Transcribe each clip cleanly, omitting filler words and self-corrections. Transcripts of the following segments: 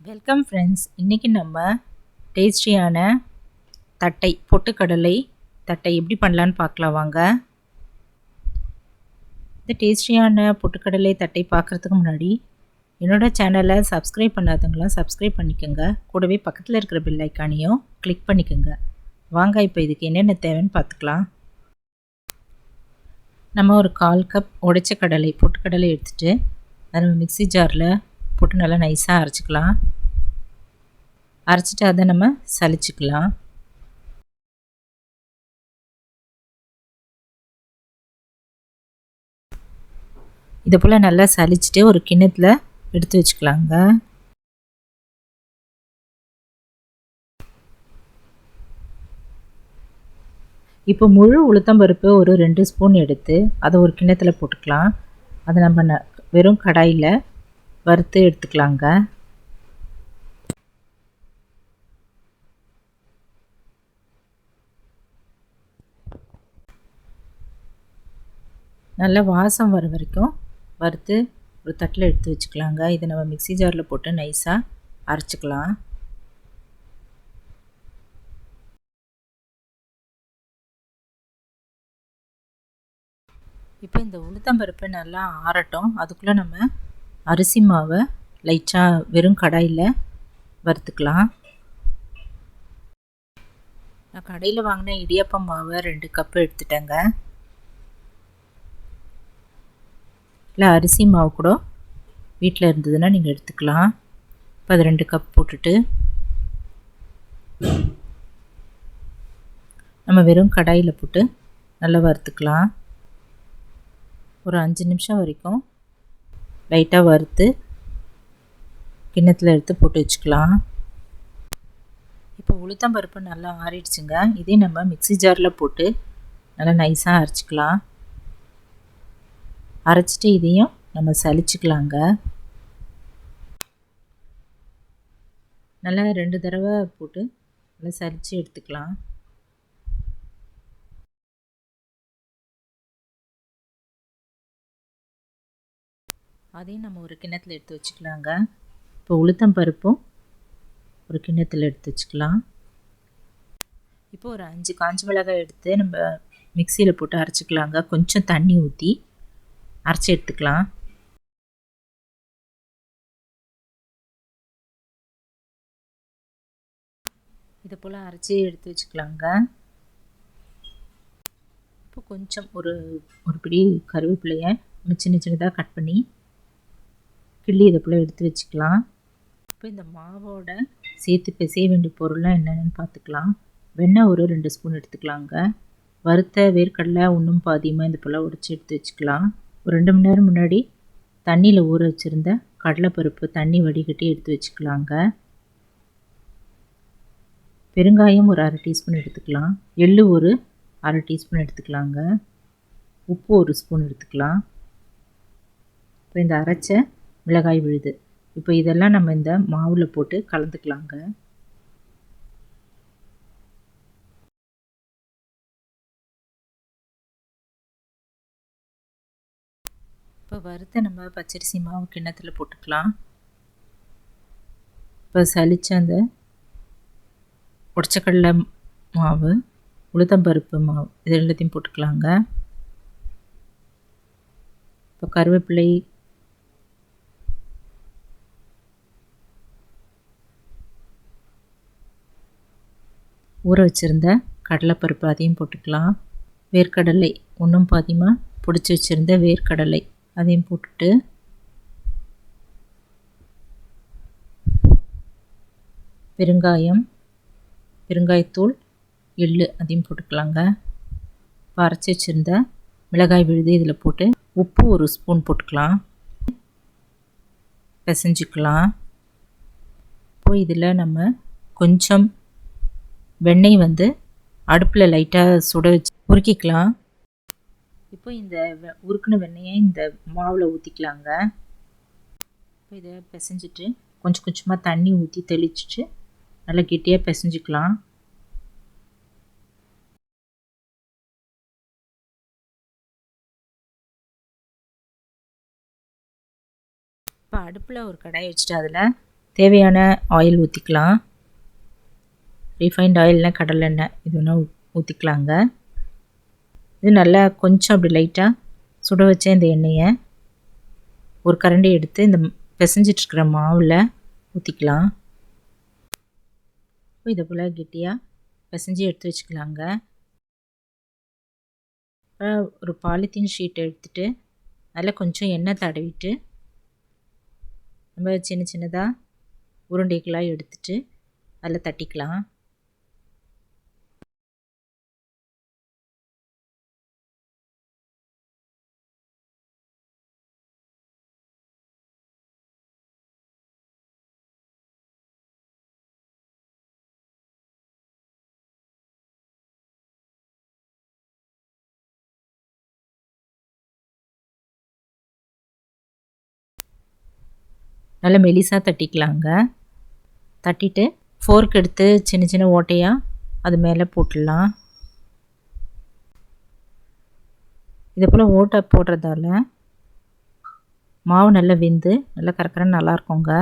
Welcome friends. இன்றைக்கி நம்ம டேஸ்டியான தட்டை பொட்டுக்கடலை தட்டை எப்படி பண்ணலான்னு பார்க்கலாம் வாங்க. இந்த டேஸ்டியான பொட்டுக்கடலை தட்டை பார்க்குறதுக்கு முன்னாடி என்னோடய சேனலை சப்ஸ்கிரைப் பண்ணாதவங்களாம் சப்ஸ்கிரைப் பண்ணிக்கோங்க. கூடவே பக்கத்தில் இருக்கிற பெல் ஐக்கானையும் கிளிக் பண்ணிக்கோங்க. வாங்க இப்போ இதுக்கு என்னென்ன தேவைன்னு பார்த்துக்கலாம். நம்ம ஒரு 1/4 கப் உடைச்ச கடலை பொட்டுக்கடலை எடுத்துகிட்டு அதை மிக்ஸி ஜாரில் போட்டு நல்லா நைஸாக அரைச்சிக்கலாம். அரைச்சிட்டு அதை நம்ம சலிச்சுக்கலாம். இதை போல் நல்லா சலிச்சுட்டு ஒரு கிண்ணத்தில் எடுத்து வச்சுக்கலாங்க. இப்போ முழு உளுத்தம்பருப்பு ஒரு 2 ஸ்பூன் எடுத்து அதை ஒரு கிண்ணத்தில் போட்டுக்கலாம். அதை நம்ம வெறும் கடாயில் வறுத்து எடுத்துக்கலாங்க. நல்லா வாசம் வர வரைக்கும் வறுத்து ஒரு தட்டில் எடுத்து வச்சுக்கலாங்க. இதை நம்ம மிக்ஸி ஜாரில் போட்டு நைஸாக அரைச்சிக்கலாம். இப்போ இந்த உளுத்தம்பருப்பு நல்லா ஆறட்டும். அதுக்குள்ளே நம்ம அரிசி மாவை லைட்டாக வெறும் கடாயில் வறுத்துக்கலாம். நான் கடையில் வாங்கின இடியாப்பம் மாவை 2 கப்பு எடுத்துட்டேங்க. இல்லை அரிசி மாவு கூட வீட்டில் இருந்ததுன்னா நீங்கள் எடுத்துக்கலாம். இப்போ அது 2 கப் போட்டுட்டு நம்ம வெறும் கடாயில் போட்டு நல்லா வறுத்துக்கலாம். ஒரு 5 நிமிஷம் வரைக்கும் லைட்டாக வறுத்து கிண்ணத்தில் எடுத்து போட்டு வச்சுக்கலாம். இப்போ உளுத்தம்பருப்பு நல்லா ஆறிடுச்சுங்க. இதே நம்ம மிக்ஸி ஜாரில் போட்டு நல்லா நைஸாக அரைச்சிக்கலாம். அரைச்சிட்டு இதையும் நம்ம சலிச்சுக்கலாங்க. நல்லா 2 தடவை போட்டு நல்லா சலிச்சு எடுத்துக்கலாம். அதையும் நம்ம ஒரு கிண்ணத்தில் எடுத்து வச்சுக்கலாங்க. இப்போ உளுத்தம்பருப்பும் ஒரு கிண்ணத்தில் எடுத்து வச்சுக்கலாம். இப்போ ஒரு 5 காஞ்ச மிளகாய் எடுத்து நம்ம மிக்சியில் போட்டு அரைச்சிக்கலாங்க. கொஞ்சம் தண்ணி ஊற்றி அரைச்சி எடுத்துக்கலாம். இதை போல் அரைச்சி எடுத்து வச்சுக்கலாங்க. இப்போ கொஞ்சம் ஒரு பிடி கருவேப்பிலையை சின்ன சின்னதாக கட் பண்ணி கிள்ளி இதை போல் எடுத்து வச்சுக்கலாம். இப்போ இந்த மாவோட சேர்த்து பிசைய வேண்டிய பொருள்லாம் என்னென்னு பார்த்துக்கலாம். வெண்ணெய் ஒரு 2 ஸ்பூன் எடுத்துக்கலாங்க. வறுத்த வேர்க்கடலை ஒன்றும் பாதியமாக இது போல் உடைச்சி எடுத்து வச்சுக்கலாம். ஒரு 2 மணி நேரம் முன்னாடி தண்ணியில் ஊற வச்சுருந்த கடலைப்பருப்பு தண்ணி வடிகட்டி எடுத்து வச்சுக்கலாங்க. பெருங்காயம் ஒரு 1/2 டீஸ்பூன் எடுத்துக்கலாம். எள்ளு ஒரு 1/2 டீஸ்பூன் எடுத்துக்கலாங்க. உப்பு 1 ஸ்பூன் எடுத்துக்கலாம். இப்போ இந்த அரைச்ச மிளகாய் விழுது இப்போ இதெல்லாம் நம்ம இந்த மாவில் போட்டு கலந்துக்கலாங்க. இப்போ வறுத்த நம்ம பச்சரிசி மாவு கிண்ணத்தில் போட்டுக்கலாம். இப்போ சலிச்ச அந்த உடச்சக்கடலை மாவு உளுத்தம்பருப்பு மாவு இது எல்லாத்தையும் போட்டுக்கலாங்க. இப்போ கருவேப்பிலை ஊற வச்சுருந்த கடலைப்பருப்பு அதையும் போட்டுக்கலாம். வேர்க்கடலை ஒன்றும் பாதியமாக பிடிச்சி வச்சுருந்த வேர்க்கடலை அதையும் போட்டுட்டு பெருங்காயத்தூள் எள்ளு அதையும் போட்டுக்கலாங்க. இப்போ அரைச்சி வச்சுருந்த மிளகாய் விழுது இதில் போட்டு உப்பு 1 ஸ்பூன் போட்டுக்கலாம். பிசைஞ்சிக்கலாம். இப்போ இதில் நம்ம கொஞ்சம் வெண்ணெய் அடுப்பில் லைட்டாக சுட வச்சு உருக்கிக்கலாம். இப்போ இந்த உருக்கின வெண்ணெயை இந்த மாவில் ஊற்றிக்கலாங்க. இப்போ இதை பிசைஞ்சிட்டு கொஞ்சம் கொஞ்சமாக தண்ணி ஊற்றி தெளிச்சிட்டு நல்லா கெட்டியாக பிசைஞ்சிக்கலாம். இப்போ அடுப்பில் ஒரு கடாயை வச்சுட்டு அதில் தேவையான ஆயில் ஊற்றிக்கலாம். ரீஃபைண்ட் ஆயில்னா கடலெண்ணெய் இது வேணால் ஊற்றிக்கலாங்க. இது நல்லா கொஞ்சம் அப்படி லைட்டாக சுட வச்ச இந்த எண்ணெயை ஒரு கரண்டி எடுத்து இந்த பிசைஞ்சிட்ருக்கிற மாவில் ஊற்றிக்கலாம். இதை போல் கெட்டியாக பிசைஞ்சு எடுத்து வச்சுக்கலாங்க. ஒரு பாலித்தீன் ஷீட் எடுத்துகிட்டு அதில் கொஞ்சம் எண்ணெய் தடவிட்டு நம்ம சின்ன சின்னதாக உருண்டைகளாக எடுத்துட்டு அதில் தட்டிக்கலாம். நல்லா மெலிசாக தட்டிக்கலாங்க. தட்டிட்டு ஃபோர்க் எடுத்து சின்ன சின்ன ஓட்டையாக அது மேலே போட்டுடலாம். இதே போல் ஓட்டை போடுறதால மாவு நல்லா வெந்து நல்லா கரக்கரன்னு நல்லாயிருக்குங்க.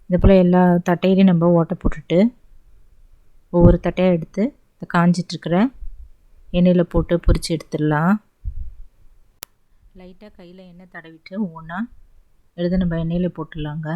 இதே போல் எல்லா தட்டையிலையும் நம்ம ஓட்டை போட்டுட்டு ஒவ்வொரு தட்டையாக எடுத்து இந்த காஞ்சிட்ருக்கிற எண்ணெயில் போட்டு பொரித்து எடுத்துடலாம். லைட்டாக கையில் எண்ணெய் தடவிட்டு ஒவ்வொன்றா எடுத்து நம்ம எண்ணெயில் போட்டுடலாங்க.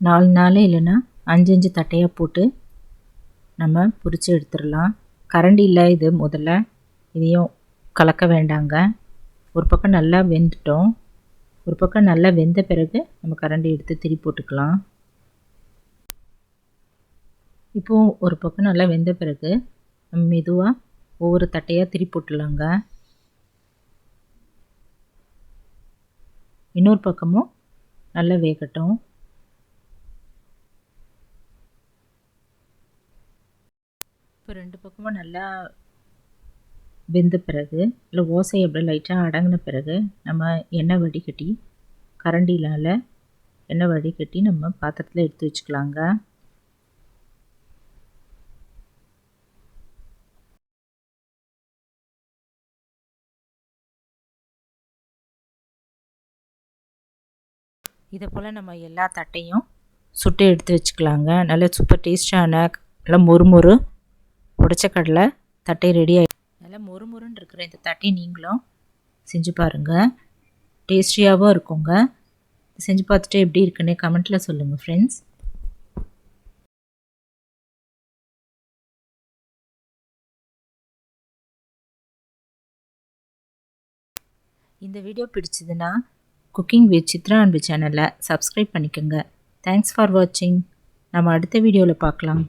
நாலு இல்லைன்னா 5 தட்டையாக போட்டு நம்ம பொரித்து எடுத்துடலாம். கரண்டி இல்லை இது முதல்ல இதையும் கலக்க வேண்டாங்க. ஒரு பக்கம் நல்லா வெந்துட்டோம். ஒரு பக்கம் நல்லா வெந்த பிறகு நம்ம கரண்டி எடுத்து திருப்பி போட்டுக்கலாம். இப்போது ஒரு பக்கம் நல்லா வெந்த பிறகு நம்ம மெதுவாக ஒவ்வொரு தட்டையாக திருப்பி போட்டுடலாங்க. இன்னொரு பக்கமும் நல்லா வேகட்டும். இப்போ 2 பக்கமும் நல்லா வெந்த பிறகு இல்லை ஓசை அப்படியே லைட்டாக அடங்கின பிறகு நம்ம எண்ணெய் வடிகட்டி கரண்டினால் எண்ணெய் வடிகட்டி நம்ம பாத்திரத்தில் எடுத்து வச்சுக்கலாங்க. இதை போல் நம்ம எல்லா தட்டையும் சுட்டு எடுத்து வச்சுக்கலாங்க. நல்ல சூப்பர் டேஸ்டான நல்லா மொறுமொறு உடைச்ச கடலை தட்டை ரெடி ஆகி நல்லா மொறுமொறுன்னு இருக்கிற இந்த தட்டை நீங்களும் செஞ்சு பாருங்கள். டேஸ்டியாகவும் இருக்குங்க. செஞ்சு பார்த்துட்டு எப்படி இருக்குன்னு கமெண்ட்டில் சொல்லுங்கள் ஃப்ரெண்ட்ஸ். இந்த வீடியோ பிடிச்சதுன்னா குக்கிங் வித் சித்ரா அன்பு சேனலை சப்ஸ்கிரைப் பண்ணிக்கோங்க. தேங்க்ஸ் ஃபார் வாட்சிங். நம்ம அடுத்த வீடியோவில் பார்க்கலாம்.